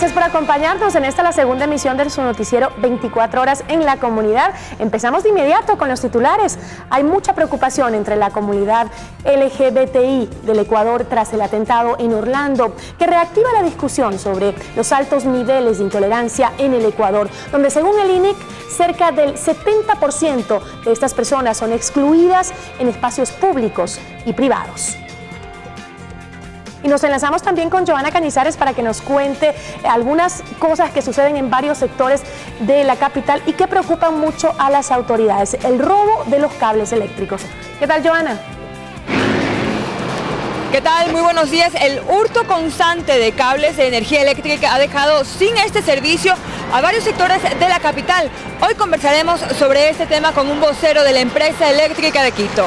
Gracias por acompañarnos en esta la segunda emisión de su noticiero 24 horas en la comunidad. Empezamos de inmediato con los titulares. Hay mucha preocupación entre la comunidad LGBTI del Ecuador tras el atentado en Orlando, que reactiva la discusión sobre los altos niveles de intolerancia en el Ecuador, donde según el INIC, cerca del 70% de estas personas son excluidas en espacios públicos y privados. Y nos enlazamos también con Joana Cañizares para que nos cuente algunas cosas que suceden en varios sectores de la capital y que preocupan mucho a las autoridades. El robo de los cables eléctricos. ¿Qué tal, Joana? ¿Qué tal? Muy buenos días. El hurto constante de cables de energía eléctrica ha dejado sin este servicio a varios sectores de la capital. Hoy conversaremos sobre este tema con un vocero de la empresa eléctrica de Quito.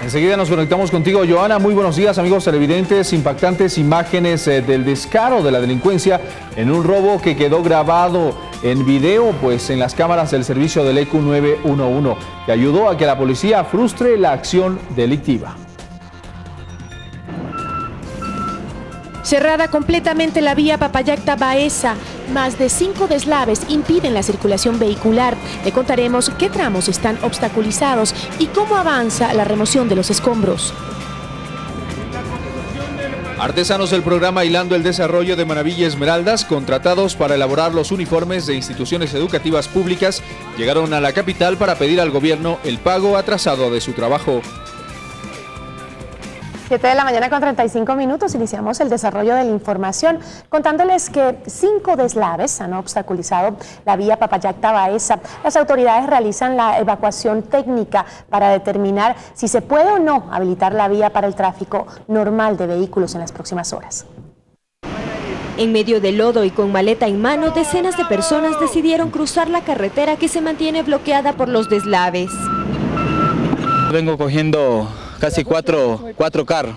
Enseguida nos conectamos contigo, Joana. Muy buenos días, amigos televidentes. Impactantes imágenes del descaro de la delincuencia en un robo que quedó grabado en video, pues en las cámaras del servicio del ECU 911, que ayudó a que la policía frustre la acción delictiva. Cerrada completamente la vía Papayacta-Baeza, más de 5 deslaves impiden la circulación vehicular. Le contaremos qué tramos están obstaculizados y cómo avanza la remoción de los escombros. Artesanos del programa Hilando el Desarrollo de Manaví y Esmeraldas, contratados para elaborar los uniformes de instituciones educativas públicas, llegaron a la capital para pedir al gobierno el pago atrasado de su trabajo. 7 de la mañana con 35 minutos, iniciamos el desarrollo de la información contándoles que 5 deslaves han obstaculizado la vía Papayacta-Baeza. Las autoridades realizan la evacuación técnica para determinar si se puede o no habilitar la vía para el tráfico normal de vehículos en las próximas horas. En medio de lodo y con maleta en mano, decenas de personas decidieron cruzar la carretera que se mantiene bloqueada por los deslaves. Vengo cogiendo casi cuatro carros.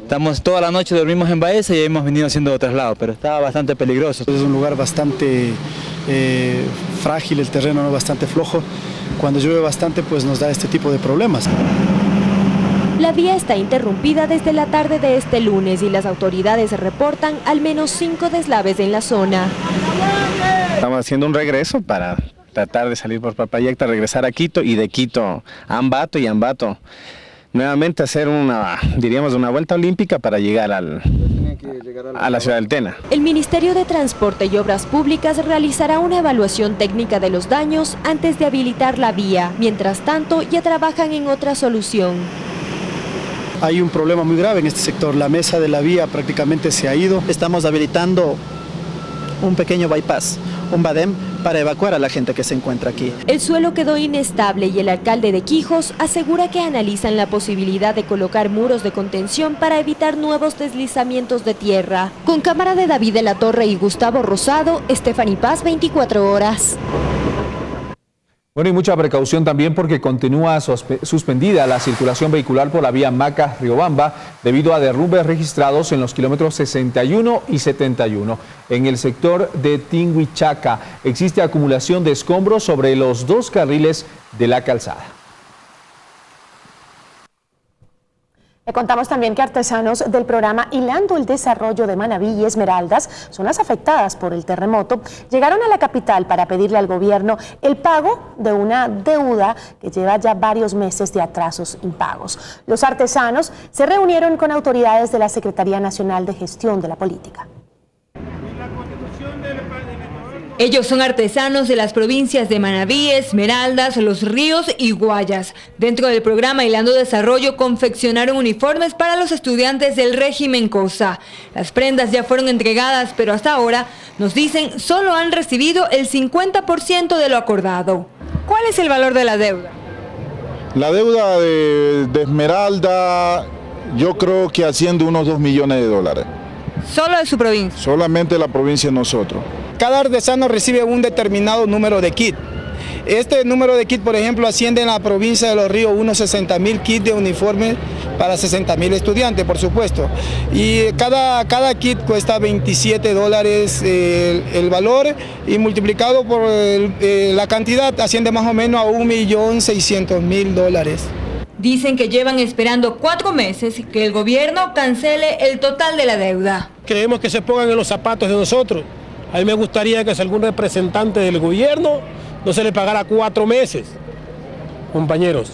Estamos toda la noche, dormimos en Baeza y hemos venido haciendo traslado, pero está bastante peligroso. Es un lugar bastante frágil, el terreno no bastante flojo. Cuando llueve bastante, pues nos da este tipo de problemas. La vía está interrumpida desde la tarde de este lunes y las autoridades reportan al menos 5 deslaves en la zona. Estamos haciendo un regreso para tratar de salir por Papayacta, regresar a Quito y de Quito a Ambato y Ambato nuevamente hacer una vuelta olímpica para llegar a la ciudad del Tena. El Ministerio de Transporte y Obras Públicas realizará una evaluación técnica de los daños antes de habilitar la vía. Mientras tanto, ya trabajan en otra solución. Hay un problema muy grave en este sector. La mesa de la vía prácticamente se ha ido. Estamos habilitando un pequeño bypass, un badem, para evacuar a la gente que se encuentra aquí. El suelo quedó inestable y el alcalde de Quijos asegura que analizan la posibilidad de colocar muros de contención para evitar nuevos deslizamientos de tierra. Con cámara de David de la Torre y Gustavo Rosado, Stephanie Paz, 24 horas. Bueno, y mucha precaución también porque continúa suspendida la circulación vehicular por la vía Macas-Riobamba debido a derrumbes registrados en los kilómetros 61 y 71. En el sector de Tinguichaca existe acumulación de escombros sobre los 2 carriles de la calzada. Le contamos también que artesanos del programa Hilando el Desarrollo de Manaví y Esmeraldas, zonas afectadas por el terremoto, llegaron a la capital para pedirle al gobierno el pago de una deuda que lleva ya varios meses de atrasos impagos. Los artesanos se reunieron con autoridades de la Secretaría Nacional de Gestión de la Política. Ellos son artesanos de las provincias de Manaví, Esmeraldas, Los Ríos y Guayas. Dentro del programa Hilando Desarrollo confeccionaron uniformes para los estudiantes del régimen Cosa. Las prendas ya fueron entregadas, pero hasta ahora, nos dicen, solo han recibido el 50% de lo acordado. ¿Cuál es el valor de la deuda? La deuda de Esmeralda, yo creo que asciende unos $2 millones. ¿Solo de su provincia? Solamente la provincia de nosotros. Cada artesano recibe un determinado número de kit. Este número de kit, por ejemplo, asciende en la provincia de Los Ríos unos 60.000 kits de uniformes para 60.000 estudiantes, por supuesto. Y cada kit cuesta $27 el valor y multiplicado por la cantidad asciende más o menos a $1.600.000. Dicen que llevan esperando 4 meses que el gobierno cancele el total de la deuda. queremos que se pongan en los zapatos de nosotros. A mí me gustaría que si algún representante del gobierno no se le pagara 4 meses, compañeros,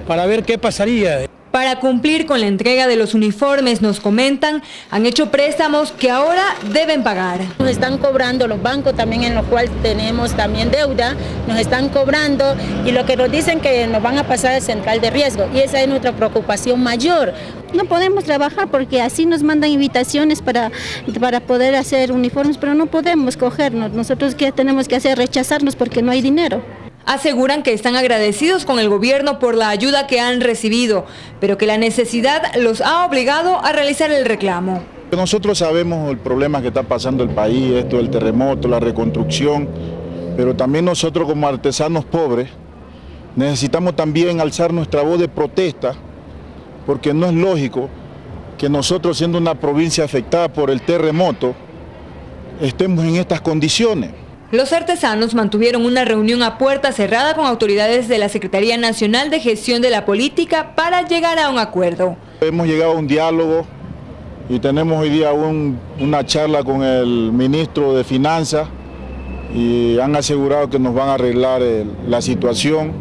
para ver qué pasaría. Para cumplir con la entrega de los uniformes, nos comentan, han hecho préstamos que ahora deben pagar. Nos están cobrando los bancos también, en los cuales tenemos también deuda, nos están cobrando y lo que nos dicen que nos van a pasar es central de riesgo y esa es nuestra preocupación mayor. No podemos trabajar porque así nos mandan invitaciones para poder hacer uniformes, pero no podemos cogernos. Nosotros ¿qué tenemos que hacer? Rechazarnos porque no hay dinero. Aseguran que están agradecidos con el gobierno por la ayuda que han recibido, pero que la necesidad los ha obligado a realizar el reclamo. Nosotros sabemos el problema que está pasando el país, esto del terremoto, la reconstrucción, pero también nosotros como artesanos pobres necesitamos también alzar nuestra voz de protesta, porque no es lógico que nosotros, siendo una provincia afectada por el terremoto, estemos en estas condiciones. Los artesanos mantuvieron una reunión a puerta cerrada con autoridades de la Secretaría Nacional de Gestión de la Política para llegar a un acuerdo. Hemos llegado a un diálogo y tenemos hoy día una charla con el ministro de Finanzas y han asegurado que nos van a arreglar la situación.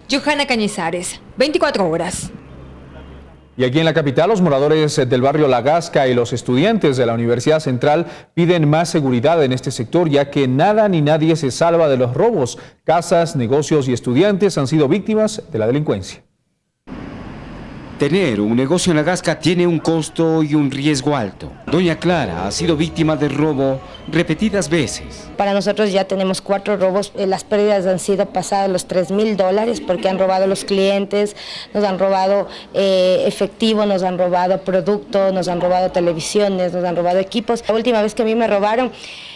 Johanna Cañizares, 24 horas. Y aquí en la capital, los moradores del barrio La Gasca y los estudiantes de la Universidad Central piden más seguridad en este sector, ya que nada ni nadie se salva de los robos. Casas, negocios y estudiantes han sido víctimas de la delincuencia. Tener un negocio en La Gasca tiene un costo y un riesgo alto. Doña Clara ha sido víctima de robo repetidas veces. Para nosotros ya tenemos 4 robos, las pérdidas han sido pasadas los $3,000 porque han robado los clientes, nos han robado efectivo, nos han robado productos, nos han robado televisiones, nos han robado equipos. La última vez que a mí me robaron,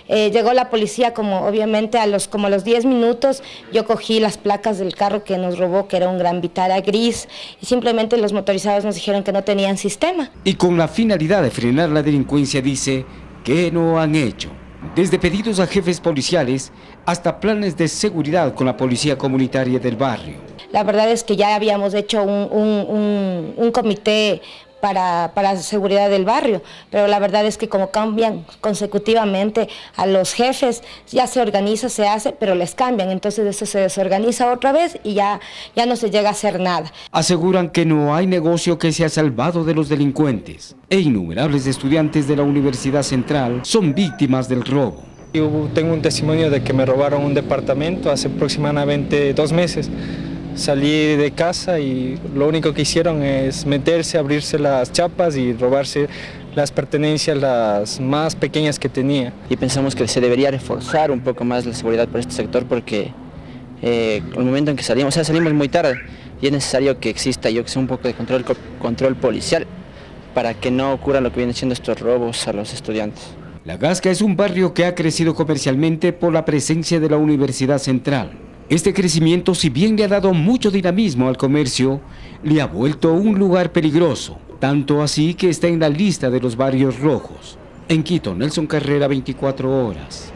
llegó la policía obviamente a los 10 minutos, yo cogí las placas del carro que nos robó, que era un Gran Vitara gris, y simplemente los motorizados nos dijeron que no tenían sistema. Y con la finalidad de frenar la delincuencia, dice que no han hecho. Desde pedidos a jefes policiales hasta planes de seguridad con la policía comunitaria del barrio. La verdad es que ya habíamos hecho un comité para la seguridad del barrio, pero la verdad es que como cambian consecutivamente a los jefes, ya se organiza, se hace, pero les cambian, entonces eso se desorganiza otra vez y ya no se llega a hacer nada. Aseguran que no hay negocio que se ha salvado de los delincuentes e innumerables estudiantes de la Universidad Central son víctimas del robo. Yo tengo un testimonio de que me robaron un departamento hace aproximadamente 2 meses. Salí de casa y lo único que hicieron es meterse, abrirse las chapas y robarse las pertenencias, las más pequeñas que tenía. Y pensamos que se debería reforzar un poco más la seguridad por este sector porque el momento en que salimos muy tarde y es necesario que exista un poco de control policial para que no ocurra lo que vienen siendo estos robos a los estudiantes. La Gasca es un barrio que ha crecido comercialmente por la presencia de la Universidad Central. Este crecimiento, si bien le ha dado mucho dinamismo al comercio, le ha vuelto un lugar peligroso, tanto así que está en la lista de los barrios rojos. En Quito, Nelson Carrera, 24 horas.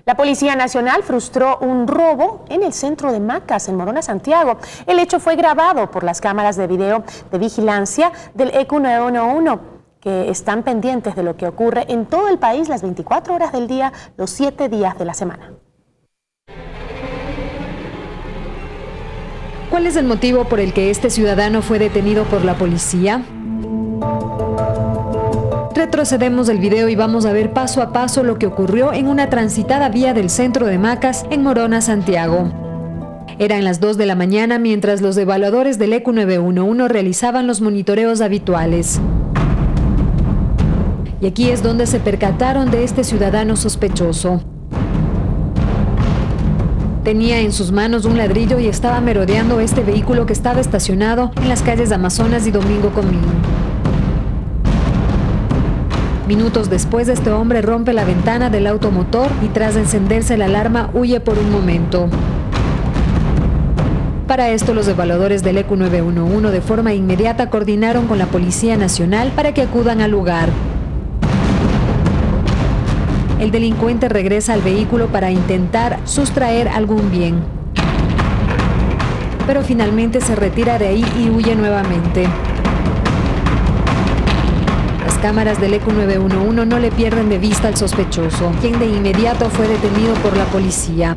La Policía Nacional frustró un robo en el centro de Macas, en Morona, Santiago. El hecho fue grabado por las cámaras de video de vigilancia del EQ 911, que están pendientes de lo que ocurre en todo el país las 24 horas del día, los 7 días de la semana. ¿Cuál es el motivo por el que este ciudadano fue detenido por la policía? Retrocedemos el video y vamos a ver paso a paso lo que ocurrió en una transitada vía del centro de Macas en Morona, Santiago. Eran las 2 de la mañana mientras los evaluadores del EQ 911 realizaban los monitoreos habituales. Y aquí es donde se percataron de este ciudadano sospechoso. Tenía en sus manos un ladrillo y estaba merodeando este vehículo que estaba estacionado en las calles Amazonas y Domingo Comín. Minutos después, este hombre rompe la ventana del automotor y tras encenderse la alarma huye por un momento. Para esto, los evaluadores del EQ 911 de forma inmediata coordinaron con la Policía Nacional para que acudan al lugar. El delincuente regresa al vehículo para intentar sustraer algún bien, pero finalmente se retira de ahí y huye nuevamente. Las cámaras del ECU 911 no le pierden de vista al sospechoso, quien de inmediato fue detenido por la policía.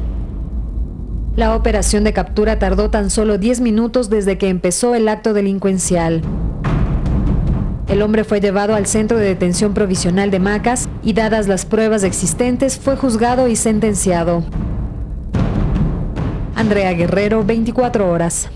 La operación de captura tardó tan solo 10 minutos desde que empezó el acto delincuencial. El hombre fue llevado al centro de detención provisional de Macas y, dadas las pruebas existentes, fue juzgado y sentenciado. Andrea Guerrero, 24 horas.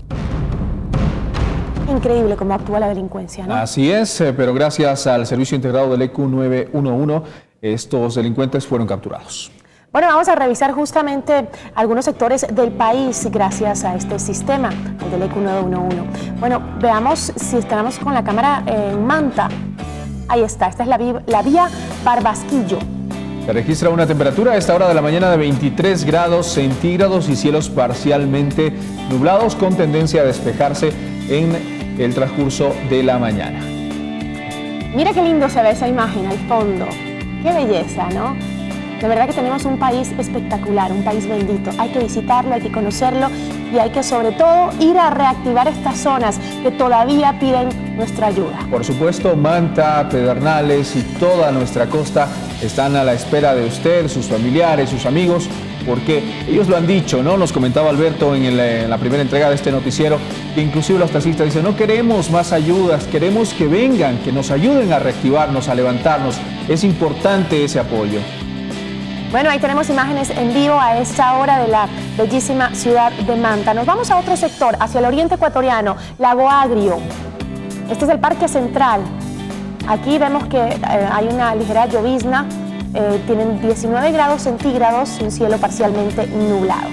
Increíble cómo actúa la delincuencia, ¿no? Así es, pero gracias al servicio integrado del ECU 911, estos delincuentes fueron capturados. Bueno, vamos a revisar justamente algunos sectores del país gracias a este sistema, el del ECU 911. Bueno, veamos si estamos con la cámara en Manta. Ahí está, esta es la vía Barbasquillo. Se registra una temperatura a esta hora de la mañana de 23 grados centígrados y cielos parcialmente nublados con tendencia a despejarse en el transcurso de la mañana. Mira qué lindo se ve esa imagen al fondo. Qué belleza, ¿no? De verdad que tenemos un país espectacular, un país bendito. Hay que visitarlo, hay que conocerlo y hay que sobre todo ir a reactivar estas zonas que todavía piden nuestra ayuda. Por supuesto, Manta, Pedernales y toda nuestra costa están a la espera de usted, sus familiares, sus amigos, porque ellos lo han dicho, ¿no? Nos comentaba Alberto en la primera entrega de este noticiero, que inclusive los taxistas dicen, no queremos más ayudas, queremos que vengan, que nos ayuden a reactivarnos, a levantarnos. Es importante ese apoyo. Bueno, ahí tenemos imágenes en vivo a esta hora de la bellísima ciudad de Manta. Nos vamos a otro sector, hacia el oriente ecuatoriano, Lago Agrio. Este es el Parque Central. Aquí vemos que hay una ligera llovizna, tienen 19 grados centígrados, un cielo parcialmente nublado.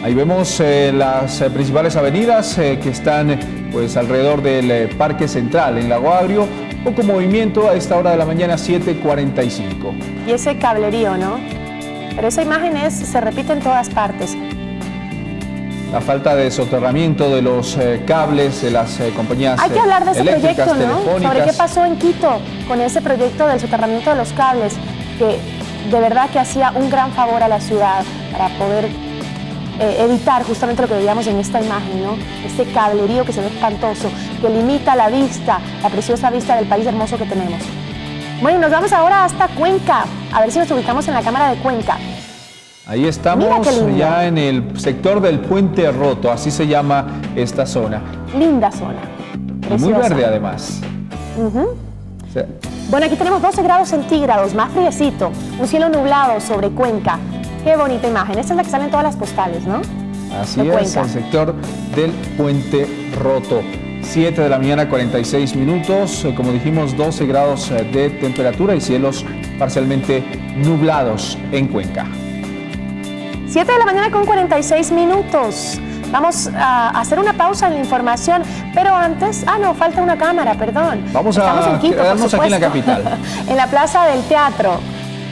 Ahí vemos las principales avenidas que están pues alrededor del Parque Central en Lago Agrio. Poco movimiento a esta hora de la mañana, 7:45. Y ese cablerío, ¿no? Pero esa imagen se repite en todas partes. La falta de soterramiento de los cables de las compañías hay que hablar de ese proyecto, ¿no? telefónicas. Sobre qué pasó en Quito con ese proyecto del soterramiento de los cables, que de verdad que hacía un gran favor a la ciudad para poder evitar justamente lo que veíamos en esta imagen, ¿no? Este cablerío que se ve espantoso, que limita la vista, la preciosa vista del país hermoso que tenemos. Bueno, nos vamos ahora hasta Cuenca, a ver si nos ubicamos en la cámara de Cuenca. Ahí estamos ya en el sector del Puente Roto, así se llama esta zona. Linda zona. Y muy verde además. Sí. Bueno, aquí tenemos 12 grados centígrados, más friecito, un cielo nublado sobre Cuenca. Qué bonita imagen, esta es la que sale en todas las postales, ¿no? Así es, el sector del Puente Roto. 7 de la mañana, 46 minutos, como dijimos, 12 grados de temperatura y cielos parcialmente nublados en Cuenca. 7 de la mañana con 46 minutos. Vamos a hacer una pausa en la información, pero antes... no, falta una cámara, perdón. Vamos Estamos en Quito, quedarnos aquí en la capital. En la Plaza del Teatro,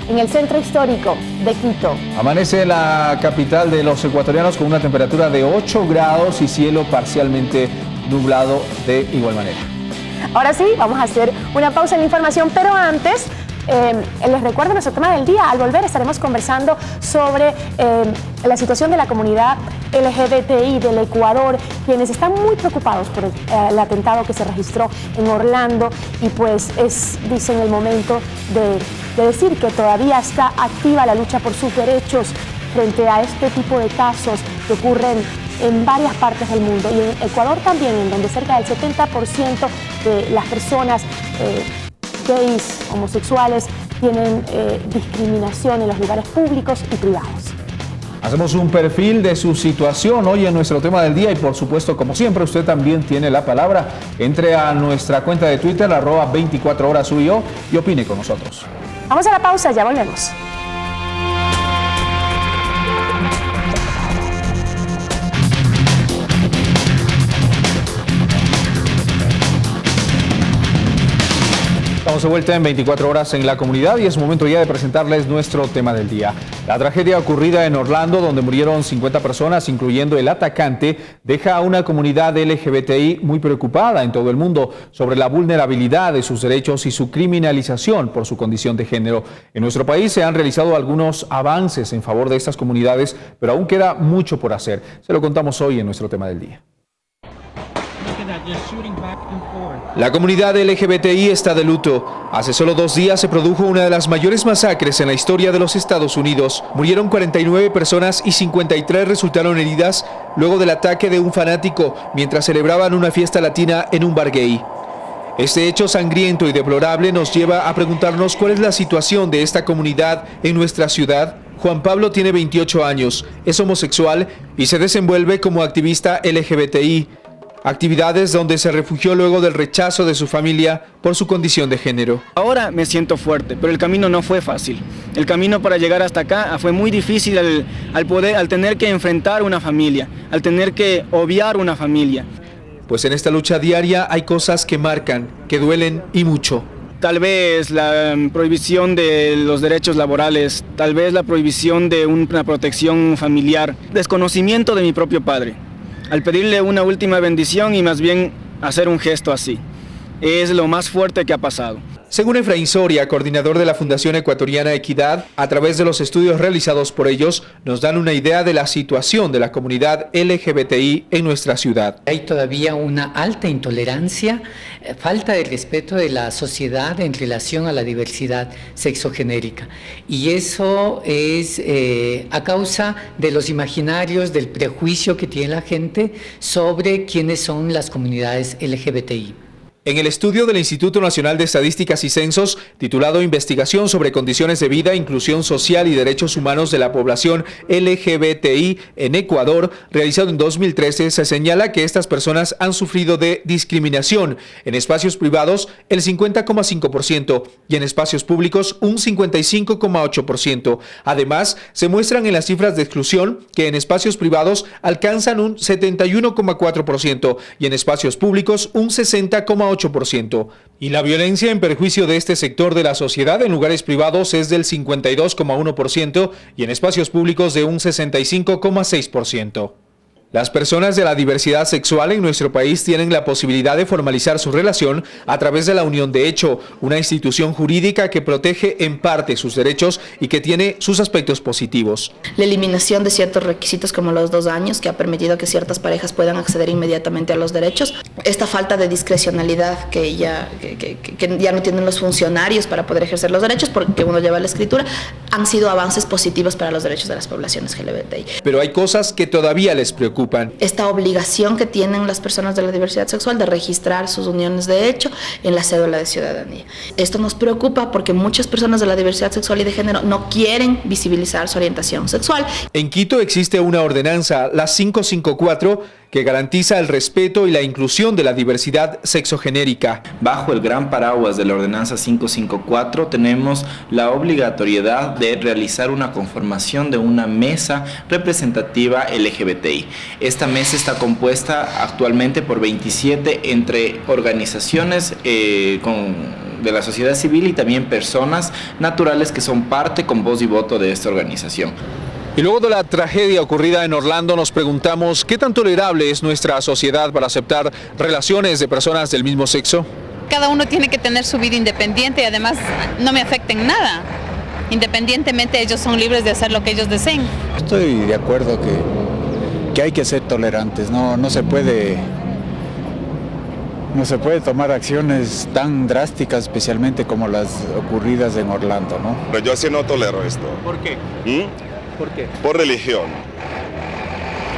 en el centro histórico de Quito. Amanece la capital de los ecuatorianos con una temperatura de 8 grados y cielo parcialmente nublado de igual manera. Ahora sí, vamos a hacer una pausa en la información, pero antes les recuerdo nuestro tema del día. Al volver estaremos conversando sobre la situación de la comunidad LGBTI del Ecuador, quienes están muy preocupados por el atentado que se registró en Orlando y pues dicen, el momento de decir que todavía está activa la lucha por sus derechos frente a este tipo de casos que ocurren en varias partes del mundo y en Ecuador también, en donde cerca del 70% de las personas gays, homosexuales, tienen discriminación en los lugares públicos y privados. Hacemos un perfil de su situación hoy en nuestro tema del día y por supuesto, como siempre, usted también tiene la palabra. Entre a nuestra cuenta de Twitter, @24horasuyo y opine con nosotros. Vamos a la pausa, ya volvemos. Estamos de vuelta en 24 horas en la comunidad y es momento ya de presentarles nuestro tema del día. La tragedia ocurrida en Orlando, donde murieron 50 personas, incluyendo el atacante, deja a una comunidad LGBTI muy preocupada en todo el mundo sobre la vulnerabilidad de sus derechos y su criminalización por su condición de género. En nuestro país se han realizado algunos avances en favor de estas comunidades, pero aún queda mucho por hacer. Se lo contamos hoy en nuestro tema del día. La comunidad LGBTI está de luto. Hace solo 2 días se produjo una de las mayores masacres en la historia de los Estados Unidos. Murieron 49 personas y 53 resultaron heridas luego del ataque de un fanático mientras celebraban una fiesta latina en un bar gay. Este hecho sangriento y deplorable nos lleva a preguntarnos cuál es la situación de esta comunidad en nuestra ciudad. Juan Pablo tiene 28 años, es homosexual y se desenvuelve como activista LGBTI. Actividades donde se refugió luego del rechazo de su familia por su condición de género. Ahora me siento fuerte, pero el camino no fue fácil. El camino para llegar hasta acá fue muy difícil al tener que enfrentar una familia, al tener que obviar una familia. Pues en esta lucha diaria hay cosas que marcan, que duelen y mucho. Tal vez la prohibición de los derechos laborales, tal vez la prohibición de una protección familiar, desconocimiento de mi propio padre. Al pedirle una última bendición y más bien hacer un gesto así. Es lo más fuerte que ha pasado. Según Efraín Soria, coordinador de la Fundación Ecuatoriana Equidad, a través de los estudios realizados por ellos, nos dan una idea de la situación de la comunidad LGBTI en nuestra ciudad. Hay todavía una alta intolerancia, falta de respeto de la sociedad en relación a la diversidad sexogenérica. Y eso es a causa de los imaginarios, del prejuicio que tiene la gente sobre quiénes son las comunidades LGBTI. En el estudio del Instituto Nacional de Estadísticas y Censos, titulado Investigación sobre condiciones de vida, inclusión social y derechos humanos de la población LGBTI en Ecuador, realizado en 2013, se señala que estas personas han sufrido de discriminación en espacios privados el 50,5% y en espacios públicos un 55,8%. Además, se muestran en las cifras de exclusión que en espacios privados alcanzan un 71,4% y en espacios públicos un 60,8%. Y la violencia en perjuicio de este sector de la sociedad en lugares privados es del 52,1% y en espacios públicos de un 65,6%. Las personas de la diversidad sexual en nuestro país tienen la posibilidad de formalizar su relación a través de la unión de hecho, una institución jurídica que protege en parte sus derechos y que tiene sus aspectos positivos. La eliminación de ciertos requisitos como los 2 años, que ha permitido que ciertas parejas puedan acceder inmediatamente a los derechos. Esta falta de discrecionalidad que ya no tienen los funcionarios para poder ejercer los derechos porque uno lleva la escritura, han sido avances positivos para los derechos de las poblaciones LGBTI. Pero hay cosas que todavía les preocupan. Esta obligación que tienen las personas de la diversidad sexual de registrar sus uniones de hecho en la cédula de ciudadanía. Esto nos preocupa porque muchas personas de la diversidad sexual y de género no quieren visibilizar su orientación sexual. En Quito existe una ordenanza, la 554, que garantiza el respeto y la inclusión de la diversidad sexogenérica. Bajo el gran paraguas de la ordenanza 554 tenemos la obligatoriedad de realizar una conformación de una mesa representativa LGBTI. Esta mesa está compuesta actualmente por 27 entre organizaciones de la sociedad civil y también personas naturales que son parte con voz y voto de esta organización. Y luego de la tragedia ocurrida en Orlando nos preguntamos qué tan tolerable es nuestra sociedad para aceptar relaciones de personas del mismo sexo. Cada uno tiene que tener su vida independiente y además no me afecta en nada. Independientemente ellos son libres de hacer lo que ellos deseen. Estoy de acuerdo que hay que ser tolerantes, no se puede tomar acciones tan drásticas, especialmente como las ocurridas en Orlando, ¿no? Pero yo sí no tolero esto. ¿Por qué? ¿Por qué? Por religión.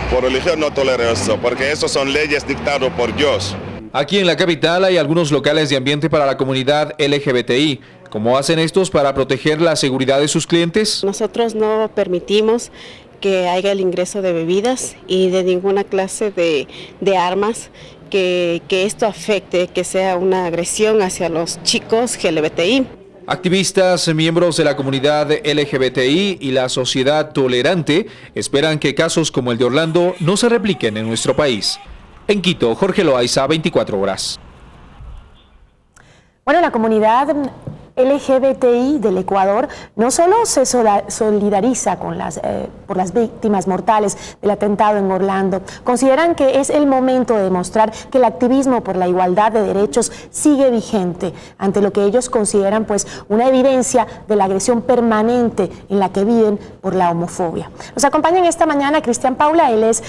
Por religión no tolero eso, porque eso son leyes dictadas por Dios. Aquí en la capital hay algunos locales de ambiente para la comunidad LGBTI. ¿Cómo hacen estos para proteger la seguridad de sus clientes? Nosotros no permitimos que haya el ingreso de bebidas y de ninguna clase de armas que esto afecte, que sea una agresión hacia los chicos LGBTI. Activistas, miembros de la comunidad LGBTI y la sociedad tolerante esperan que casos como el de Orlando no se repliquen en nuestro país. En Quito, Jorge Loaiza, 24 horas. Bueno, la comunidad LGBTI del Ecuador no solo se solidariza con por las víctimas mortales del atentado en Orlando, consideran que es el momento de demostrar que el activismo por la igualdad de derechos sigue vigente ante lo que ellos consideran pues una evidencia de la agresión permanente en la que viven por la homofobia. Nos acompaña esta mañana Cristian Paula, él es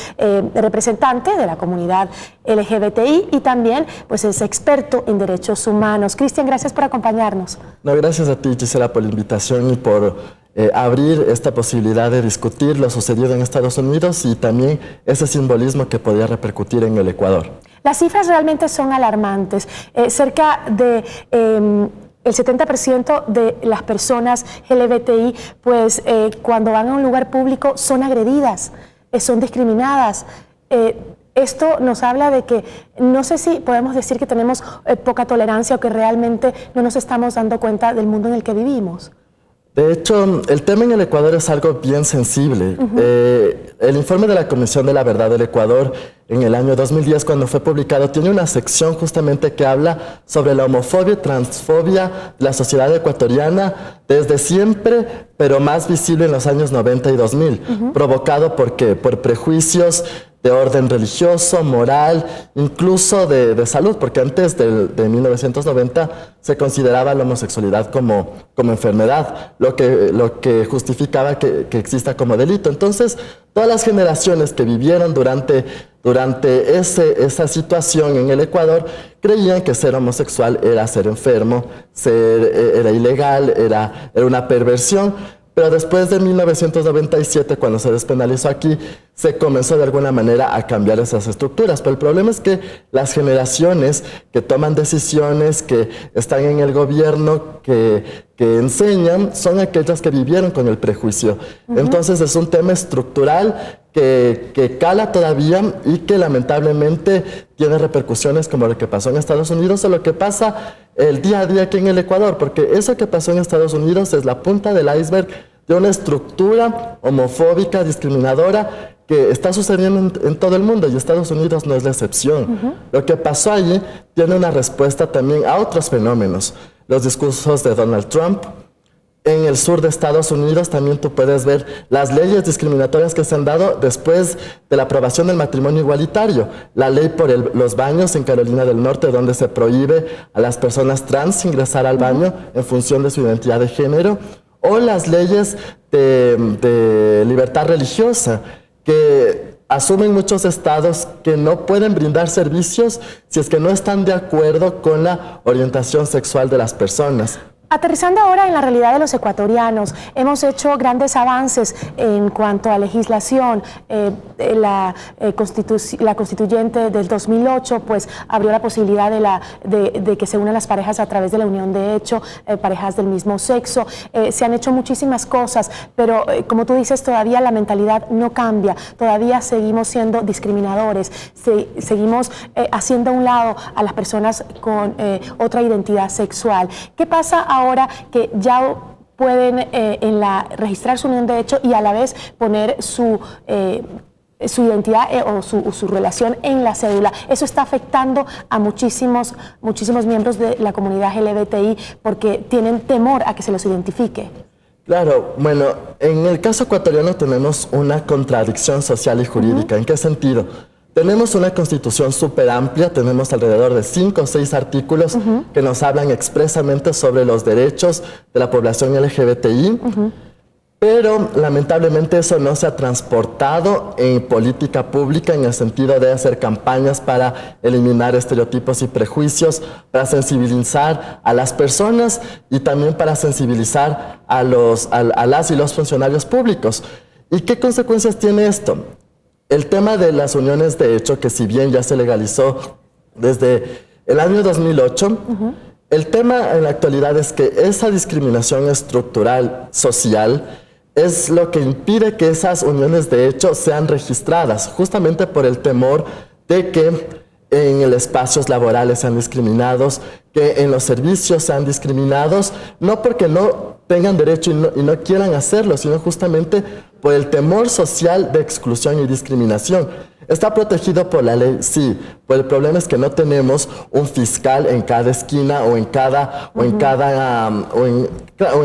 representante de la comunidad LGBTI y también pues es experto en derechos humanos. Cristian, gracias por acompañarnos. No, gracias a ti, Gisela, por la invitación y por abrir esta posibilidad de discutir lo sucedido en Estados Unidos y también ese simbolismo que podría repercutir en el Ecuador. Las cifras realmente son alarmantes. Cerca de el 70% de las personas LGBTI, pues cuando van a un lugar público son agredidas, son discriminadas. Esto nos habla de que no sé si podemos decir que tenemos poca tolerancia o que realmente no nos estamos dando cuenta del mundo en el que vivimos. De hecho, el tema en el Ecuador es algo bien sensible. El informe de la Comisión de la Verdad del Ecuador en el año 2010, cuando fue publicado, tiene una sección justamente que habla sobre la homofobia y transfobia de la sociedad ecuatoriana desde siempre, pero más visible en los años 90 y 2000. ¿Provocado por qué? Por prejuicios de orden religioso, moral, incluso de salud, porque antes de 1990 se consideraba la homosexualidad como enfermedad, lo que justificaba que exista como delito. Entonces, todas las generaciones que vivieron durante esa situación en el Ecuador creían que ser homosexual era ser enfermo, era ilegal, era una perversión. Pero después de 1997, cuando se despenalizó aquí, se comenzó de alguna manera a cambiar esas estructuras. Pero el problema es que las generaciones que toman decisiones, que están en el gobierno, que enseñan, son aquellas que vivieron con el prejuicio. Entonces es un tema estructural que cala todavía y que lamentablemente tiene repercusiones como lo que pasó en Estados Unidos o lo que pasa el día a día aquí en el Ecuador, porque eso que pasó en Estados Unidos es la punta del iceberg de una estructura homofóbica, discriminadora, que está sucediendo en todo el mundo y Estados Unidos no es la excepción. Lo que pasó allí tiene una respuesta también a otros fenómenos. Los discursos de Donald Trump. En el sur de Estados Unidos también tú puedes ver las leyes discriminatorias que se han dado después de la aprobación del matrimonio igualitario. La ley por los baños en Carolina del Norte, donde se prohíbe a las personas trans ingresar al baño en función de su identidad de género. O las leyes de libertad religiosa, que asumen muchos estados que no pueden brindar servicios si es que no están de acuerdo con la orientación sexual de las personas. Aterrizando ahora en la realidad de los ecuatorianos, hemos hecho grandes avances en cuanto a legislación. La constituyente del 2008 pues abrió la posibilidad de que se unan las parejas a través de la unión de hecho, parejas del mismo sexo. Se han hecho muchísimas cosas, pero como tú dices, todavía la mentalidad no cambia, todavía seguimos siendo discriminadores, seguimos haciendo a un lado a las personas con otra identidad sexual. ¿Qué pasa ahora que ya pueden registrar su unión de hecho y a la vez poner su identidad o su relación en la cédula? Eso está afectando a muchísimos miembros de la comunidad LGBTI porque tienen temor a que se los identifique. Claro, bueno, en el caso ecuatoriano tenemos una contradicción social y jurídica. ¿En qué sentido? Tenemos una constitución súper amplia, tenemos alrededor de 5 o 6 artículos que nos hablan expresamente sobre los derechos de la población LGBTI, pero lamentablemente eso no se ha transportado en política pública en el sentido de hacer campañas para eliminar estereotipos y prejuicios, para sensibilizar a las personas y también para sensibilizar a las y los funcionarios públicos. ¿Y qué consecuencias tiene esto? El tema de las uniones de hecho, que si bien ya se legalizó desde el año 2008, el tema en la actualidad es que esa discriminación estructural social es lo que impide que esas uniones de hecho sean registradas, justamente por el temor de que en los espacios laborales sean discriminados, que en los servicios sean discriminados, no porque no tengan derecho y no quieran hacerlo, sino justamente por el temor social de exclusión y discriminación. ¿Está protegido por la ley? Sí, pero el problema es que no tenemos un fiscal en cada esquina o en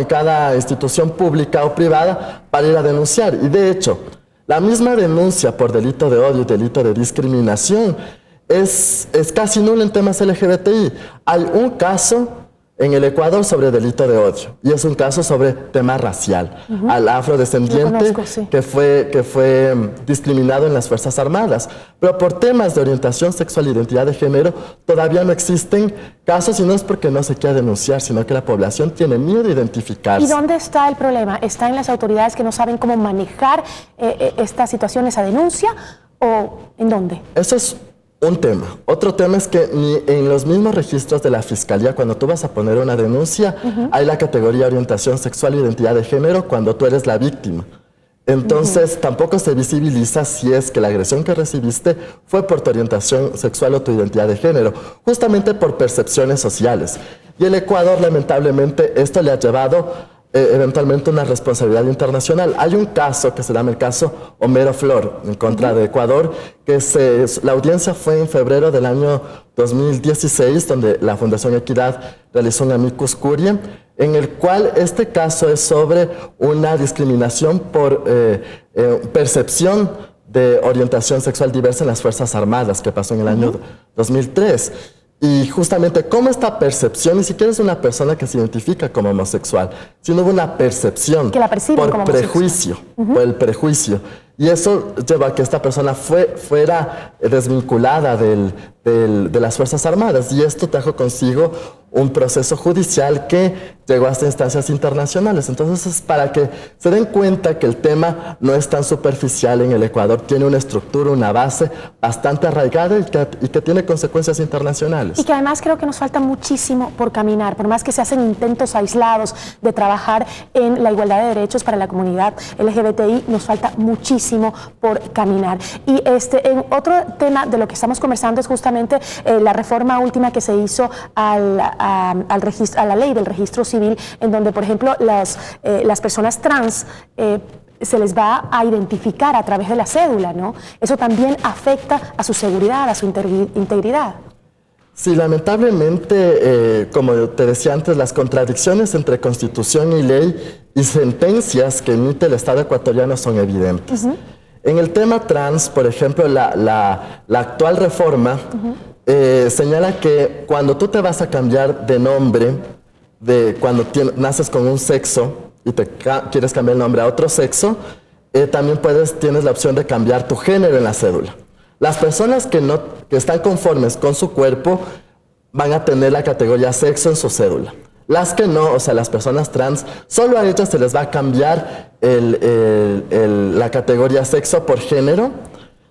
cada institución pública o privada para ir a denunciar. Y de hecho, la misma denuncia por delito de odio y delito de discriminación es casi nula en temas LGBTI. Hay un caso en el Ecuador sobre delito de odio, y es un caso sobre tema racial, al afrodescendiente que fue discriminado en las Fuerzas Armadas. Pero por temas de orientación sexual e identidad de género todavía no existen casos, y no es porque no se quiera denunciar, sino que la población tiene miedo de identificarse. ¿Y dónde está el problema? ¿Está en las autoridades que no saben cómo manejar esta situación, esa denuncia, o en dónde? Eso es un tema. Otro tema es que ni en los mismos registros de la Fiscalía, cuando tú vas a poner una denuncia, hay la categoría orientación sexual e identidad de género cuando tú eres la víctima. Entonces, tampoco se visibiliza si es que la agresión que recibiste fue por tu orientación sexual o tu identidad de género, justamente por percepciones sociales. Y el Ecuador, lamentablemente, esto le ha llevado eventualmente una responsabilidad internacional. Hay un caso que se llama el caso Homero Flor en contra de Ecuador, que la audiencia fue en febrero del año 2016, donde la Fundación Equidad realizó un amicus curiae, en el cual este caso es sobre una discriminación por percepción de orientación sexual diversa en las Fuerzas Armadas, que pasó en el año 2003. Y justamente cómo esta percepción, ni siquiera es una persona que se identifica como homosexual, sino una percepción que la perciben como prejuicio, por el prejuicio. Y eso lleva a que esta persona fuera desvinculada de las Fuerzas Armadas. Y esto trajo consigo un proceso judicial que llegó hasta instancias internacionales. Entonces es para que se den cuenta que el tema no es tan superficial en el Ecuador, tiene una estructura, una base bastante arraigada y que tiene consecuencias internacionales. Y que además creo que nos falta muchísimo por caminar, por más que se hacen intentos aislados de trabajar en la igualdad de derechos para la comunidad LGBTI, nos falta muchísimo por caminar. Y en otro tema de lo que estamos conversando es justamente la reforma última que se hizo a la ley del registro civil, en donde, por ejemplo, las personas trans se les va a identificar a través de la cédula, ¿no? Eso también afecta a su seguridad, a su integridad. Sí, lamentablemente, como te decía antes, las contradicciones entre Constitución y ley y sentencias que emite el Estado ecuatoriano son evidentes. En el tema trans, por ejemplo, la actual reforma señala que cuando tú te vas a cambiar de nombre, cuando naces con un sexo y quieres cambiar el nombre a otro sexo, también tienes la opción de cambiar tu género en la cédula. Las personas que están conformes con su cuerpo van a tener la categoría sexo en su cédula. Las que no, o sea, las personas trans, solo a ellas se les va a cambiar la categoría sexo por género,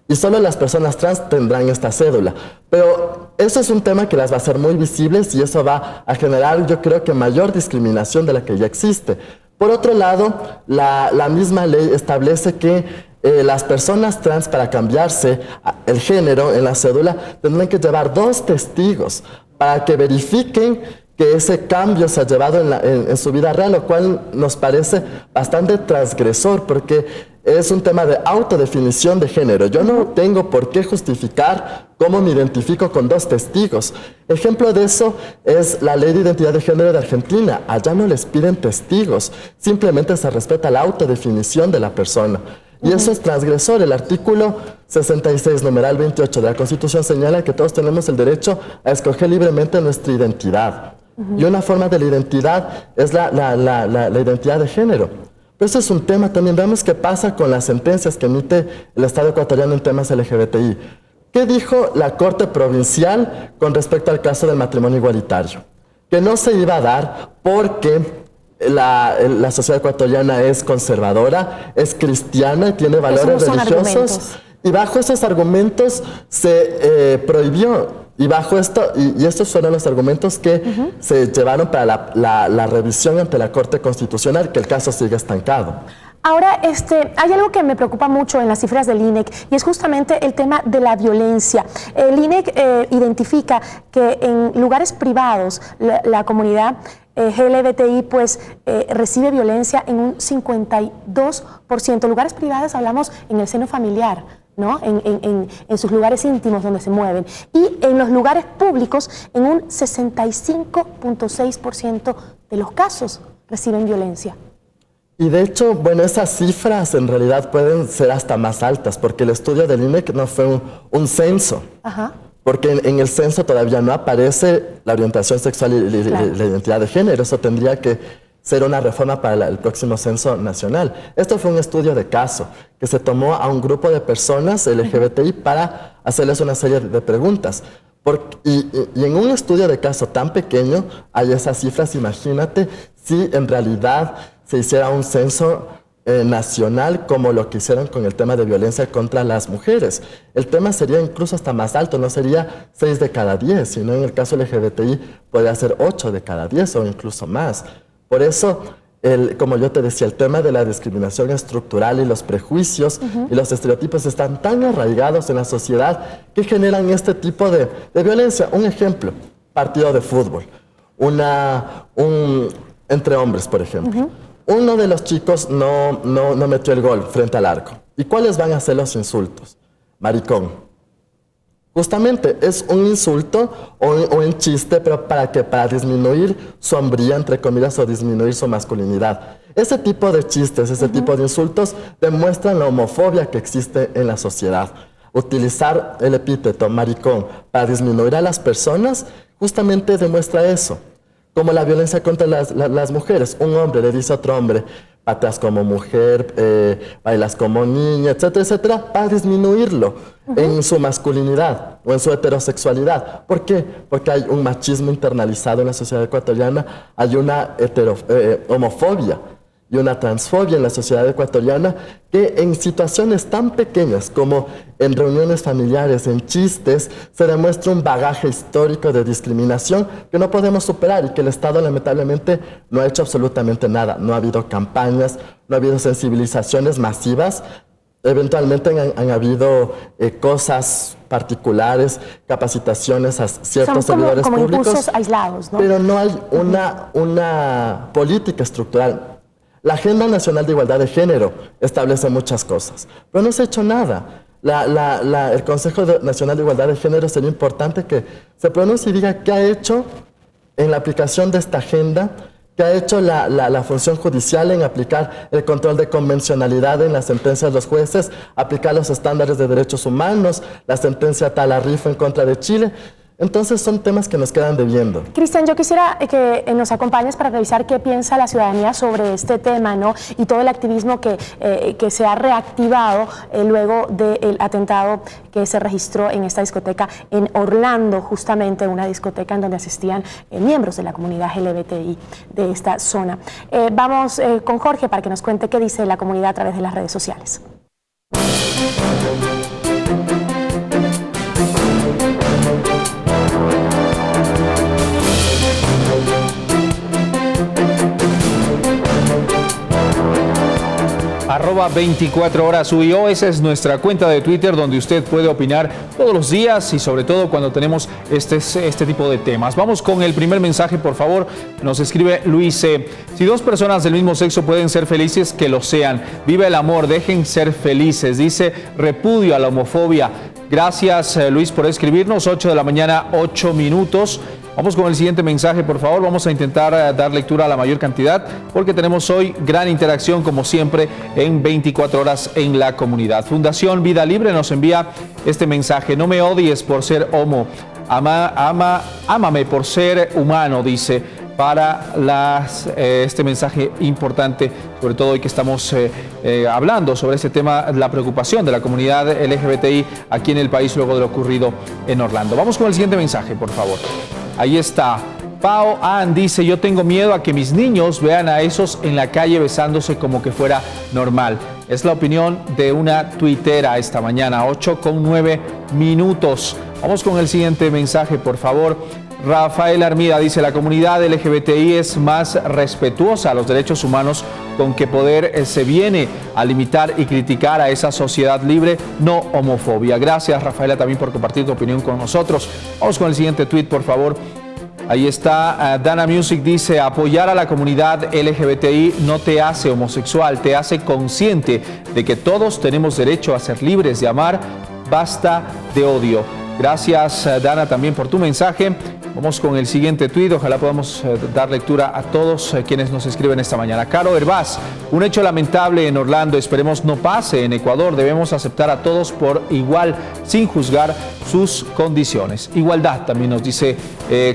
y solo las personas trans tendrán esta cédula. Pero eso es un tema que las va a hacer muy visibles, y eso va a generar, yo creo que, mayor discriminación de la que ya existe. Por otro lado, la misma ley establece que las personas trans, para cambiarse el género en la cédula, tendrán que llevar 2 testigos para que verifiquen que ese cambio se ha llevado en su vida real, lo cual nos parece bastante transgresor, porque es un tema de autodefinición de género. Yo no tengo por qué justificar cómo me identifico con 2 testigos. Ejemplo de eso es la Ley de Identidad de Género de Argentina. Allá no les piden testigos, simplemente se respeta la autodefinición de la persona. Y eso es transgresor. El artículo 66, numeral 28 de la Constitución señala que todos tenemos el derecho a escoger libremente nuestra identidad. Y una forma de la identidad es la identidad de género. Pero eso es un tema también. Veamos qué pasa con las sentencias que emite el Estado ecuatoriano en temas LGBTI. ¿Qué dijo la Corte Provincial con respecto al caso del matrimonio igualitario? Que no se iba a dar porque la sociedad ecuatoriana es conservadora, es cristiana y tiene valores religiosos. Y bajo esos argumentos se prohibió. Y bajo y estos fueron los argumentos que se llevaron para la revisión ante la Corte Constitucional, que el caso sigue estancado. Ahora, hay algo que me preocupa mucho en las cifras del INEC, y es justamente el tema de la violencia. El INEC identifica que en lugares privados la comunidad LGBTI recibe violencia en un 52%. Lugares privados hablamos en el seno familiar, ¿no? En sus lugares íntimos donde se mueven, y en los lugares públicos en un 65.6% de los casos reciben violencia. Y de hecho, bueno, esas cifras en realidad pueden ser hasta más altas, porque el estudio del INEC no fue un censo. porque en el censo todavía no aparece la orientación sexual y la identidad de género. Eso tendría que ser una reforma para el próximo censo nacional. Esto fue un estudio de caso que se tomó a un grupo de personas LGBTI para hacerles una serie de preguntas. Y en un estudio de caso tan pequeño hay esas cifras. Imagínate si en realidad se hiciera un censo nacional como lo que hicieron con el tema de violencia contra las mujeres. El tema sería incluso hasta más alto, no sería 6 de cada 10, sino en el caso LGBTI podría ser 8 de cada 10 o incluso más. Por eso, como yo te decía, el tema de la discriminación estructural y los prejuicios y los estereotipos están tan arraigados en la sociedad que generan este tipo de violencia. Un ejemplo, partido de fútbol, entre hombres, por ejemplo. Uno de los chicos no metió el gol frente al arco. ¿Y cuáles van a ser los insultos? Maricón. Justamente es un insulto o un chiste, pero ¿para qué? Para disminuir su hombría, entre comillas, o disminuir su masculinidad. Ese tipo de chistes, ese tipo de insultos demuestran la homofobia que existe en la sociedad. Utilizar el epíteto maricón para disminuir a las personas justamente demuestra eso. Como la violencia contra las mujeres. Un hombre le dice a otro hombre, pateas como mujer, bailas como niña, etcétera, etcétera, para disminuirlo en su masculinidad o en su heterosexualidad. ¿Por qué? Porque hay un machismo internalizado en la sociedad ecuatoriana, hay una homofobia y una transfobia en la sociedad ecuatoriana que en situaciones tan pequeñas como en reuniones familiares, en chistes, se demuestra un bagaje histórico de discriminación que no podemos superar y que el Estado lamentablemente no ha hecho absolutamente nada. No ha habido campañas, no ha habido sensibilizaciones masivas. Eventualmente han habido cosas particulares, capacitaciones a ciertos servidores como públicos, impulsos aislados, ¿no? Pero no hay una política estructural. La Agenda Nacional de Igualdad de Género establece muchas cosas, pero no se ha hecho nada. El Consejo Nacional de Igualdad de Género sería importante que se pronuncie y diga qué ha hecho en la aplicación de esta agenda, qué ha hecho la función judicial en aplicar el control de convencionalidad en las sentencias de los jueces, aplicar los estándares de derechos humanos, la sentencia Talarrifo en contra de Chile. Entonces son temas que nos quedan debiendo. Cristian, yo quisiera que nos acompañes para revisar qué piensa la ciudadanía sobre este tema, ¿no? Y todo el activismo que se ha reactivado luego del atentado que se registró en esta discoteca en Orlando, justamente una discoteca en donde asistían miembros de la comunidad LGBTI de esta zona. Vamos con Jorge para que nos cuente qué dice la comunidad a través de las redes sociales. @24Horas esa es nuestra cuenta de Twitter donde usted puede opinar todos los días y sobre todo cuando tenemos este tipo de temas. Vamos con el primer mensaje, por favor. Nos escribe Luis C. Si dos personas del mismo sexo pueden ser felices, que lo sean. Viva el amor, dejen ser felices. Dice, repudio a la homofobia. Gracias, Luis, por escribirnos. 8 de la mañana, 8 minutos. Vamos con el siguiente mensaje, por favor. Vamos a intentar dar lectura a la mayor cantidad porque tenemos hoy gran interacción, como siempre, en 24 horas en la comunidad. Fundación Vida Libre nos envía este mensaje. No me odies por ser homo. Ámame por ser humano, dice, para este mensaje importante, sobre todo hoy que estamos hablando sobre este tema, la preocupación de la comunidad LGBTI aquí en el país luego de lo ocurrido en Orlando. Vamos con el siguiente mensaje, por favor. Ahí está. Pao Ann dice, yo tengo miedo a que mis niños vean a esos en la calle besándose como que fuera normal. Es la opinión de una tuitera esta mañana, 8:09 minutos. Vamos con el siguiente mensaje, por favor. Rafael Armida dice, la comunidad LGBTI es más respetuosa a los derechos humanos, con qué poder se viene a limitar y criticar a esa sociedad libre, no homofobia. Gracias, Rafaela, también por compartir tu opinión con nosotros. Vamos con el siguiente tweet, por favor. Ahí está, Dana Music dice, apoyar a la comunidad LGBTI no te hace homosexual, te hace consciente de que todos tenemos derecho a ser libres de amar, basta de odio. Gracias, Dana, también por tu mensaje. Vamos con el siguiente tuit, ojalá podamos dar lectura a todos quienes nos escriben esta mañana. Caro Hervás, un hecho lamentable en Orlando, esperemos no pase en Ecuador, debemos aceptar a todos por igual, sin juzgar sus condiciones. Igualdad, también nos dice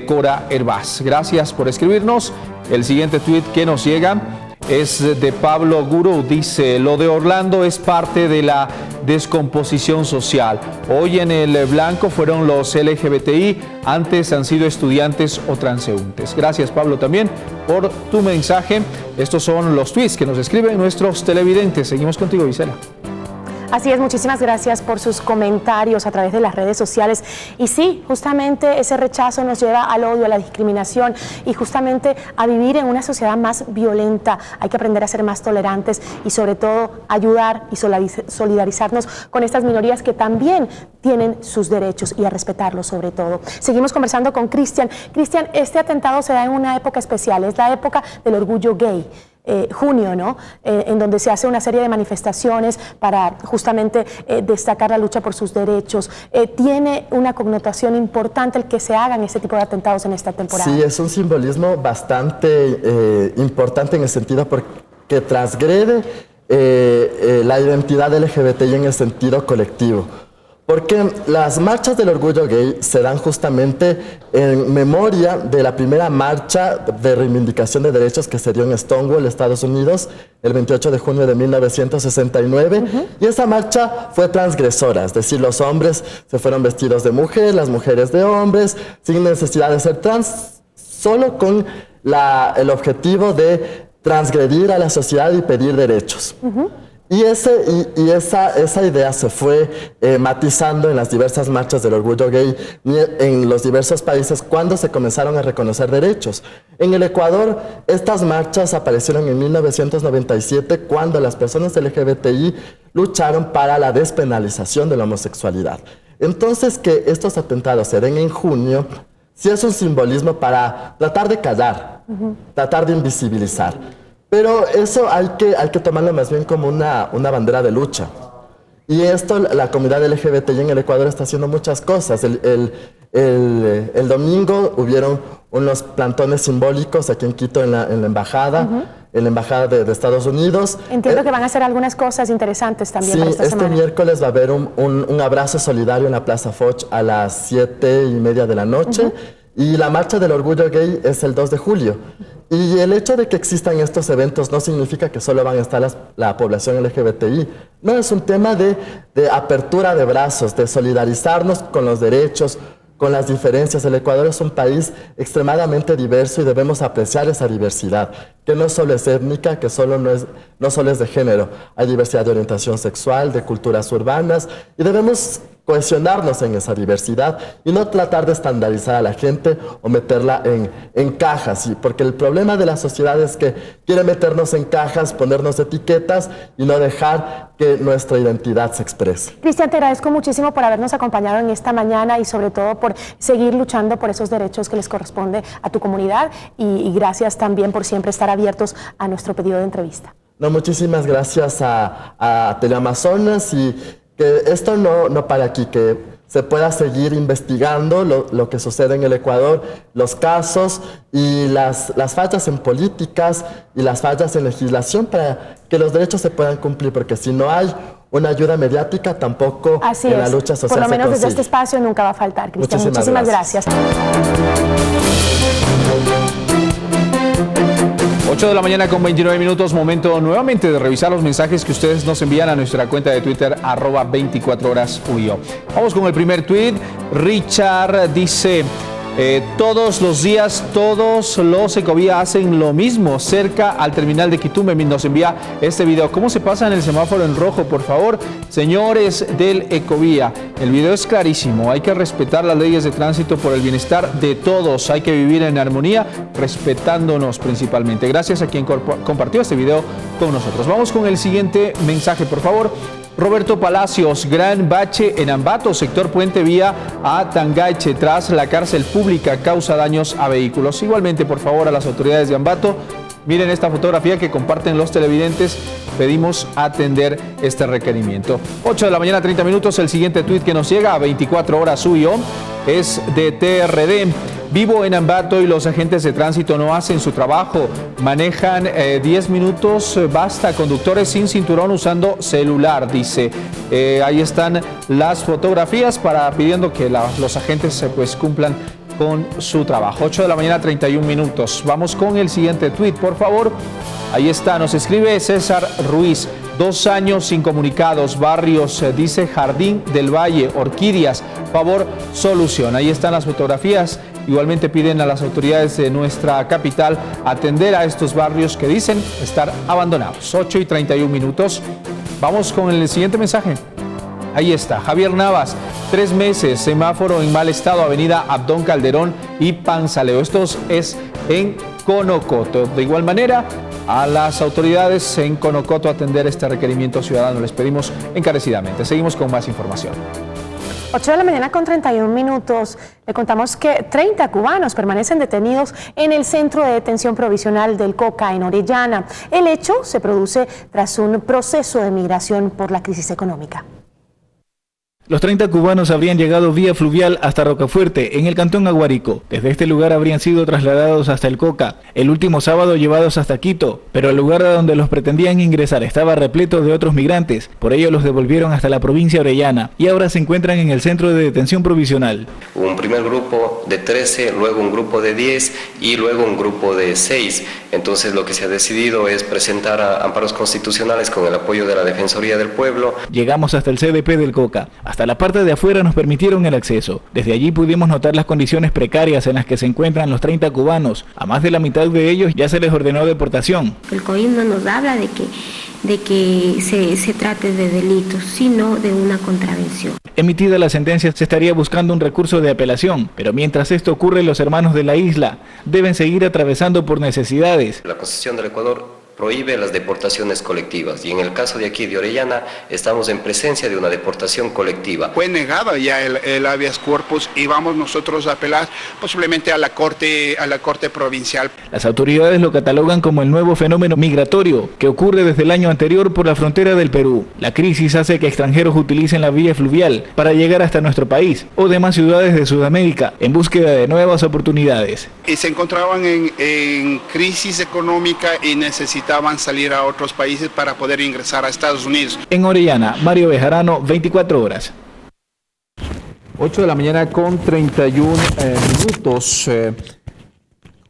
Cora Hervás. Gracias por escribirnos. El siguiente tuit que nos llega es de Pablo Guru, dice: lo de Orlando es parte de la descomposición social. Hoy en el blanco fueron los LGBTI, antes han sido estudiantes o transeúntes. Gracias, Pablo, también por tu mensaje. Estos son los tweets que nos escriben nuestros televidentes. Seguimos contigo, Gisela. Así es, muchísimas gracias por sus comentarios a través de las redes sociales. Y sí, justamente ese rechazo nos lleva al odio, a la discriminación y justamente a vivir en una sociedad más violenta. Hay que aprender a ser más tolerantes y sobre todo ayudar y solidarizarnos con estas minorías que también tienen sus derechos y a respetarlos sobre todo. Seguimos conversando con Cristian. Cristian, este atentado se da en una época especial, es la época del orgullo gay. Junio, ¿no? En donde se hace una serie de manifestaciones para justamente destacar la lucha por sus derechos. Tiene una connotación importante el que se hagan este tipo de atentados en esta temporada. Sí, es un simbolismo bastante importante en el sentido porque transgrede la identidad LGBTI en el sentido colectivo. Porque las marchas del orgullo gay se dan justamente en memoria de la primera marcha de reivindicación de derechos que se dio en Stonewall, Estados Unidos, el 28 de junio de 1969. Y esa marcha fue transgresora, es decir, los hombres se fueron vestidos de mujer, las mujeres de hombres, sin necesidad de ser trans, solo con el objetivo de transgredir a la sociedad y pedir derechos. Y esa idea se fue matizando en las diversas marchas del orgullo gay en los diversos países cuando se comenzaron a reconocer derechos. En el Ecuador, estas marchas aparecieron en 1997 cuando las personas LGBTI lucharon para la despenalización de la homosexualidad. Entonces, que estos atentados se den en junio, sí es un simbolismo para tratar de callar, tratar de invisibilizar. Pero eso hay que tomarlo más bien como una bandera de lucha. Y esto, la comunidad LGBTI en el Ecuador está haciendo muchas cosas. El domingo hubieron unos plantones simbólicos aquí en Quito, en la embajada, en la embajada de Estados Unidos. Entiendo que van a hacer algunas cosas interesantes también para esta semana. Sí, este miércoles va a haber un abrazo solidario en la Plaza Foch a las 7:30 de la noche. Y la marcha del orgullo gay es el 2 de julio. Y el hecho de que existan estos eventos no significa que solo van a estar la población LGBTI. No, es un tema de apertura de brazos, de solidarizarnos con los derechos, con las diferencias. El Ecuador es un país extremadamente diverso y debemos apreciar esa diversidad, que no solo es étnica, que no solo es de género. Hay diversidad de orientación sexual, de culturas urbanas, y debemos cohesionarnos en esa diversidad y no tratar de estandarizar a la gente o meterla en cajas, porque el problema de la sociedad es que quiere meternos en cajas, ponernos etiquetas y no dejar que nuestra identidad se exprese. Cristian, te agradezco muchísimo por habernos acompañado en esta mañana y sobre todo por seguir luchando por esos derechos que les corresponde a tu comunidad y gracias también por siempre estar abiertos a nuestro pedido de entrevista. No, muchísimas gracias a Teleamazonas y que esto no para aquí, que se pueda seguir investigando lo que sucede en el Ecuador, los casos y las fallas en políticas y las fallas en legislación para que los derechos se puedan cumplir, porque si no hay una ayuda mediática, tampoco en la lucha social se consigue. Por lo menos desde este espacio nunca va a faltar, Cristian. Muchísimas gracias. 8 de la mañana con 29 minutos, momento nuevamente de revisar los mensajes que ustedes nos envían a nuestra cuenta de Twitter, @24HoraSUIO. Vamos con el primer tweet. Richard dice: todos los días, todos los Ecovía hacen lo mismo cerca al terminal de Quitume. Nos envía este video. ¿Cómo se pasa en el semáforo en rojo? Por favor, señores del Ecovía. El video es clarísimo. Hay que respetar las leyes de tránsito por el bienestar de todos. Hay que vivir en armonía, respetándonos principalmente. Gracias a quien compartió este video con nosotros. Vamos con el siguiente mensaje, por favor. Roberto Palacios: gran bache en Ambato, sector Puente Vía a Tangache, tras la cárcel pública, causa daños a vehículos. Igualmente, por favor, a las autoridades de Ambato, miren esta fotografía que comparten los televidentes, pedimos atender este requerimiento. 8 de la mañana, 30 minutos, el siguiente tuit que nos llega a 24 horas UIO es de TRD. Vivo en Ambato y los agentes de tránsito no hacen su trabajo. Manejan 10 minutos, basta. Conductores sin cinturón usando celular, dice. Ahí están las fotografías pidiendo que los agentes pues cumplan con su trabajo. 8 de la mañana, 31 minutos. Vamos con el siguiente tuit, por favor. Ahí está, nos escribe César Ruiz. 2 años incomunicados, barrios, dice Jardín del Valle, Orquídeas, favor, solución. Ahí están las fotografías. Igualmente piden a las autoridades de nuestra capital atender a estos barrios que dicen estar abandonados. 8 y 31 minutos. Vamos con el siguiente mensaje. Ahí está, Javier Navas, 3 meses, semáforo en mal estado, avenida Abdón Calderón y Panzaleo. Esto es en Conocoto. De igual manera, a las autoridades en Conocoto atender este requerimiento ciudadano. Les pedimos encarecidamente. Seguimos con más información. 8 de la mañana con 31 minutos. Le contamos que 30 cubanos permanecen detenidos en el centro de detención provisional del Coca en Orellana. El hecho se produce tras un proceso de migración por la crisis económica. Los 30 cubanos habrían llegado vía fluvial hasta Rocafuerte, en el cantón Aguarico. Desde este lugar habrían sido trasladados hasta el Coca, el último sábado llevados hasta Quito, pero el lugar a donde los pretendían ingresar estaba repleto de otros migrantes, por ello los devolvieron hasta la provincia Orellana y ahora se encuentran en el centro de detención provisional. Un primer grupo de 13, luego un grupo de 10 y luego un grupo de 6. Entonces lo que se ha decidido es presentar amparos constitucionales con el apoyo de la Defensoría del Pueblo. Llegamos hasta el CDP del Coca. Hasta la parte de afuera nos permitieron el acceso. Desde allí pudimos notar las condiciones precarias en las que se encuentran los 30 cubanos. A más de la mitad de ellos ya se les ordenó deportación. El COIN no nos habla de que se trate de delitos, sino de una contravención. Emitida la sentencia, se estaría buscando un recurso de apelación, pero mientras esto ocurre, los hermanos de la isla deben seguir atravesando por necesidades. La Constitución del Ecuador prohíbe las deportaciones colectivas y en el caso de aquí de Orellana estamos en presencia de una deportación colectiva. Fue negado ya el habeas corpus y vamos nosotros a apelar posiblemente a la corte provincial. Las autoridades lo catalogan como el nuevo fenómeno migratorio que ocurre desde el año anterior por la frontera del Perú. La crisis hace que extranjeros utilicen la vía fluvial para llegar hasta nuestro país o demás ciudades de Sudamérica en búsqueda de nuevas oportunidades. Y se encontraban en crisis económica y necesitaban salir a otros países para poder ingresar a Estados Unidos. En Orellana, Mario Bejarano, 24 horas. 8 de la mañana con 31 minutos.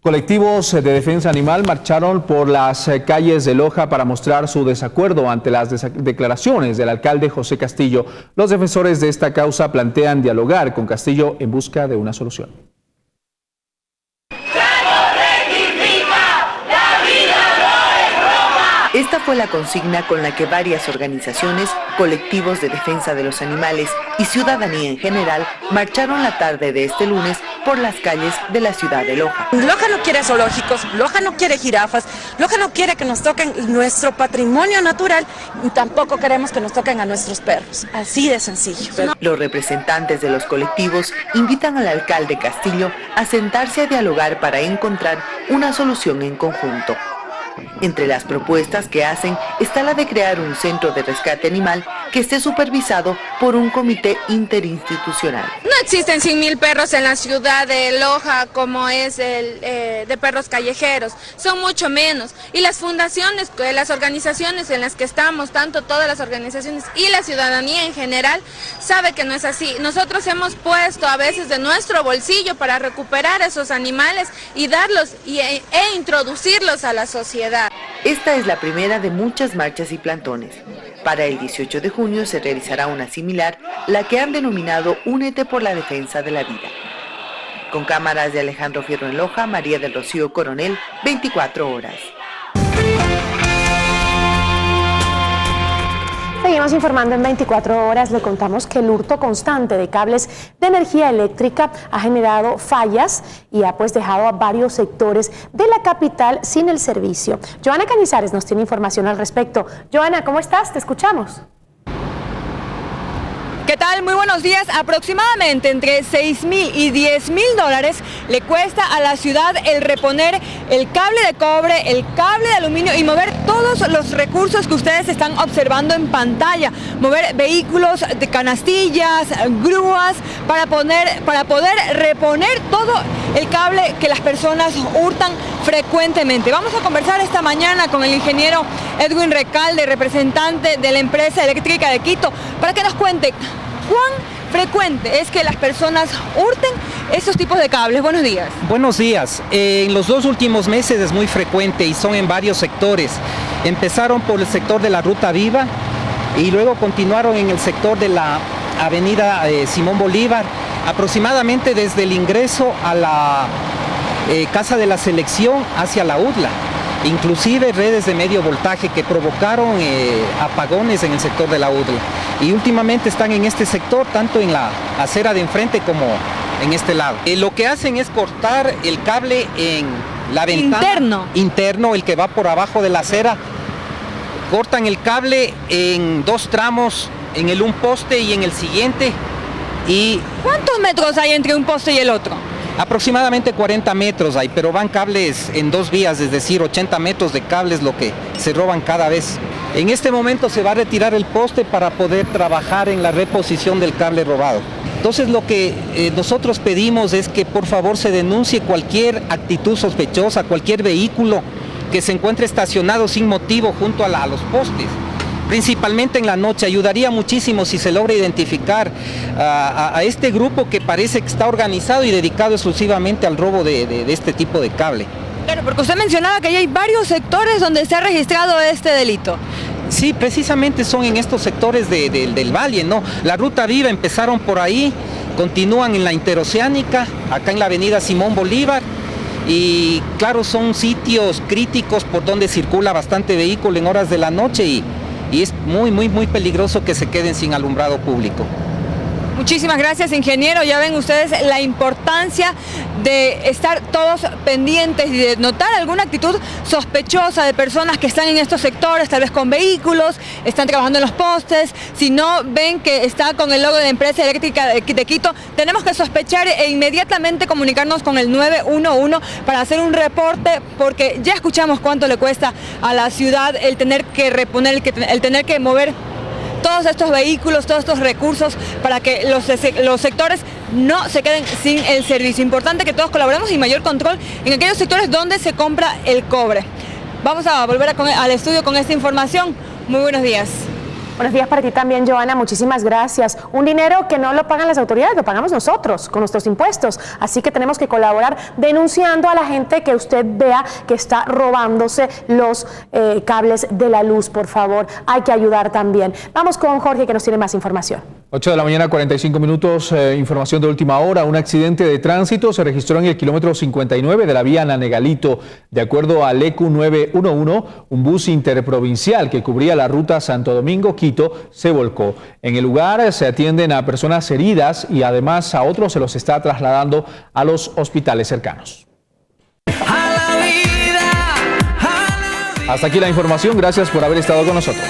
Colectivos de defensa animal marcharon por las calles de Loja para mostrar su desacuerdo ante las declaraciones del alcalde José Castillo. Los defensores de esta causa plantean dialogar con Castillo en busca de una solución. Esta fue la consigna con la que varias organizaciones, colectivos de defensa de los animales y ciudadanía en general marcharon la tarde de este lunes por las calles de la ciudad de Loja. Loja no quiere zoológicos, Loja no quiere jirafas, Loja no quiere que nos toquen nuestro patrimonio natural y tampoco queremos que nos toquen a nuestros perros. Así de sencillo. Los representantes de los colectivos invitan al alcalde Castillo a sentarse a dialogar para encontrar una solución en conjunto. Entre las propuestas que hacen está la de crear un centro de rescate animal que esté supervisado por un comité interinstitucional. No existen 100.000 perros en la ciudad de Loja como es el de perros callejeros, son mucho menos. Y las fundaciones, las organizaciones en las que estamos, tanto todas las organizaciones y la ciudadanía en general, sabe que no es así. Nosotros hemos puesto a veces de nuestro bolsillo para recuperar esos animales y darlos e introducirlos a la sociedad. Esta es la primera de muchas marchas y plantones. Para el 18 de junio se realizará una similar, la que han denominado Únete por la defensa de la vida. Con cámaras de Alejandro Fierro en Loja, María del Rocío Coronel, 24 horas. Seguimos informando en 24 horas. Le contamos que el hurto constante de cables de energía eléctrica ha generado fallas y ha dejado a varios sectores de la capital sin el servicio. Joana Cañizares nos tiene información al respecto. Joana, ¿cómo estás? Te escuchamos. ¿Qué tal? Muy buenos días. Aproximadamente entre $6,000 y $10,000 le cuesta a la ciudad el reponer el cable de cobre, el cable de aluminio y mover todos los recursos que ustedes están observando en pantalla. Mover vehículos de canastillas, grúas, para poder reponer todo el cable que las personas hurtan frecuentemente. Vamos a conversar esta mañana con el ingeniero Edwin Recalde, representante de la empresa eléctrica de Quito, para que nos cuente cuán frecuente es que las personas hurten estos tipos de cables. Buenos días. Buenos días. En los 2 últimos meses es muy frecuente y son en varios sectores. Empezaron por el sector de la Ruta Viva y luego continuaron en el sector de la avenida Simón Bolívar, aproximadamente desde el ingreso a la Casa de la Selección hacia la UDLA. Inclusive redes de medio voltaje que provocaron apagones en el sector de la UDLA. Y últimamente están en este sector, tanto en la acera de enfrente como en este lado. Lo que hacen es cortar el cable en la ventana interno, el que va por abajo de la acera. Cortan el cable en 2 tramos, en un poste y en el siguiente. ¿Cuántos metros hay entre un poste y el otro? Aproximadamente 40 metros hay, pero van cables en 2 vías, es decir, 80 metros de cables lo que se roban cada vez. En este momento se va a retirar el poste para poder trabajar en la reposición del cable robado. Entonces lo que nosotros pedimos es que por favor se denuncie cualquier actitud sospechosa, cualquier vehículo que se encuentre estacionado sin motivo junto a los postes. Principalmente en la noche, ayudaría muchísimo si se logra identificar a este grupo que parece que está organizado y dedicado exclusivamente al robo de este tipo de cable. Claro, porque usted mencionaba que hay varios sectores donde se ha registrado este delito. Sí, precisamente son en estos sectores del valle, ¿no? La Ruta Viva empezaron por ahí, continúan en la Interoceánica, acá en la avenida Simón Bolívar, y claro, son sitios críticos por donde circula bastante vehículo en horas de la noche y es muy peligroso que se queden sin alumbrado público. Muchísimas gracias, ingeniero. Ya ven ustedes la importancia de estar todos pendientes y de notar alguna actitud sospechosa de personas que están en estos sectores, tal vez con vehículos, están trabajando en los postes. Si no ven que está con el logo de Empresa Eléctrica de Quito, tenemos que sospechar e inmediatamente comunicarnos con el 911 para hacer un reporte, porque ya escuchamos cuánto le cuesta a la ciudad el tener que reponer, el tener que mover todos estos vehículos, todos estos recursos para que los sectores no se queden sin el servicio. Importante que todos colaboremos y mayor control en aquellos sectores donde se compra el cobre. Vamos a volver al estudio con esta información. Muy buenos días. Buenos días para ti también, Joana, muchísimas gracias. Un dinero que no lo pagan las autoridades, lo pagamos nosotros con nuestros impuestos. Así que tenemos que colaborar denunciando a la gente que usted vea que está robándose los cables de la luz, por favor. Hay que ayudar también. Vamos con Jorge que nos tiene más información. 8 de la mañana, 45 minutos, información de última hora. Un accidente de tránsito se registró en el kilómetro 59 de la vía Nanegalito. De acuerdo al ECU 911, un bus interprovincial que cubría la ruta Santo Domingo-Quito se volcó. En el lugar se atienden a personas heridas y además a otros se los está trasladando a los hospitales cercanos. Hasta aquí la información. Gracias por haber estado con nosotros.